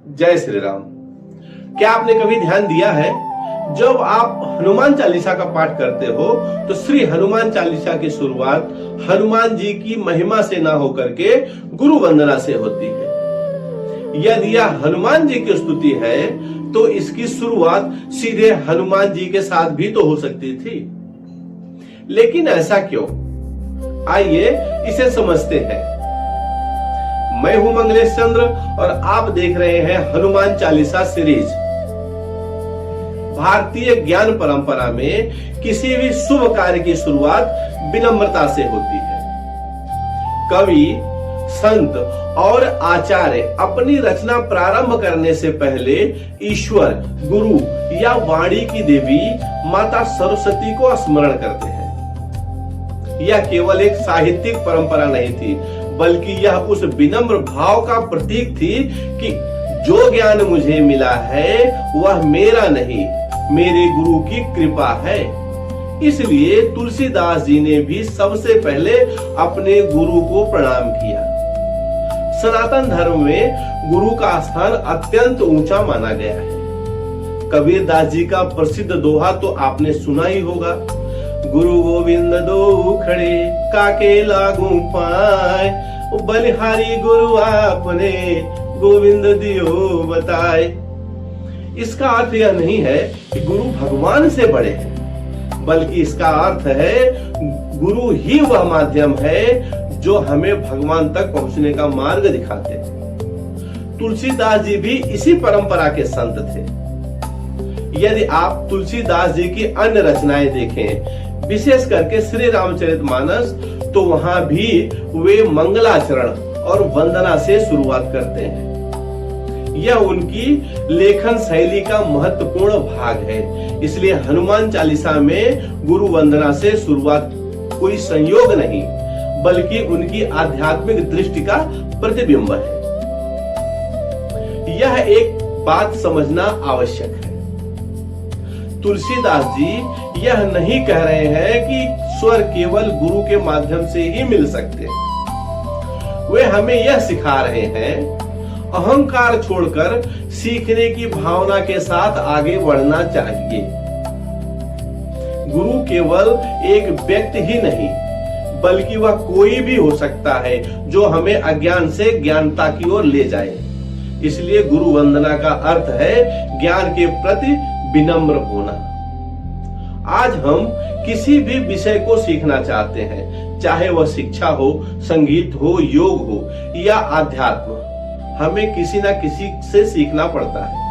जय श्री राम। क्या आपने कभी ध्यान दिया है, जब आप हनुमान चालीसा का पाठ करते हो तो श्री हनुमान चालीसा की शुरुआत हनुमान जी की महिमा से ना होकर के गुरु वंदना से होती है। यदि यह हनुमान जी की स्तुति है तो इसकी शुरुआत सीधे हनुमान जी के साथ भी तो हो सकती थी, लेकिन ऐसा क्यों? आइए इसे समझते हैं। मैं हूं मंगलेश चंद्र और आप देख रहे हैं हनुमान चालीसा सीरीज। भारतीय ज्ञान परंपरा में किसी भी शुभ कार्य की शुरुआत विनम्रता से होती है। कवि, संत और आचार्य अपनी रचना प्रारंभ करने से पहले ईश्वर, गुरु या वाणी की देवी माता सरस्वती को स्मरण करते हैं। यह केवल एक साहित्यिक परंपरा नहीं थी, बल्कि यह उस विनम्र भाव का प्रतीक थी कि जो ज्ञान मुझे मिला है वह मेरा नहीं, मेरे गुरु की कृपा है। इसलिए तुलसीदास जी ने भी सबसे पहले अपने गुरु को प्रणाम किया। सनातन धर्म में गुरु का स्थान अत्यंत ऊंचा माना गया है। कबीर दास जी का प्रसिद्ध दोहा तो आपने सुना ही होगा, गुरु गोविंद दो खड़े काके लागू पाए, बलिहारी गुरु आपने गोविंद दियो बताए। इसका अर्थ यह नहीं है कि गुरु भगवान से बड़े हैं, बल्कि इसका अर्थ है गुरु ही वह माध्यम है जो हमें भगवान तक पहुंचने का मार्ग दिखाते हैं। तुलसीदास जी भी इसी परंपरा के संत थे। यदि आप तुलसीदास जी की अन्य रचनाएं देखें, विशेष करके श्री रामचरितमानस, तो वहां भी वे मंगलाचरण और वंदना से शुरुआत करते हैं। यह उनकी लेखन शैली का महत्वपूर्ण भाग है। इसलिए हनुमान चालीसा में गुरु वंदना से शुरुआत कोई संयोग नहीं, बल्कि उनकी आध्यात्मिक दृष्टि का प्रतिबिंब है। यह एक बात समझना आवश्यक है, तुलसीदास जी यह नहीं कह रहे हैं कि स्वर केवल गुरु के माध्यम से ही मिल सकते हैं। वे हमें यह सिखा रहे हैं, अहंकार छोड़कर सीखने की भावना के साथ आगे बढ़ना चाहिए। गुरु केवल एक व्यक्ति ही नहीं, बल्कि वह कोई भी हो सकता है जो हमें अज्ञान से ज्ञानता की ओर ले जाए। इसलिए गुरु वंदना का अर्थ है ज्ञान के प्रति विनम्र होना। आज हम किसी भी विषय को सीखना चाहते हैं, चाहे वह शिक्षा हो, संगीत हो, योग हो या आध्यात्म, हमें किसी ना किसी से सीखना पड़ता है।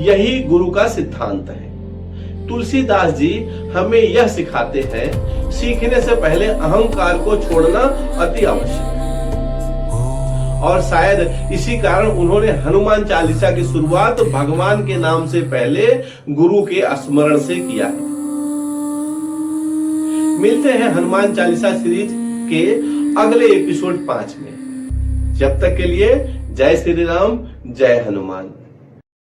यही गुरु का सिद्धांत है। तुलसीदास जी हमें यह सिखाते हैं, सीखने से पहले अहंकार को छोड़ना अति आवश्यक है। और शायद इसी कारण उन्होंने हनुमान चालीसा की शुरुआत भगवान के नाम से पहले गुरु के स्मरण से किया है। मिलते हैं हनुमान चालीसा सीरीज के अगले एपिसोड 5 में। जब तक के लिए जय श्री राम, जय हनुमान।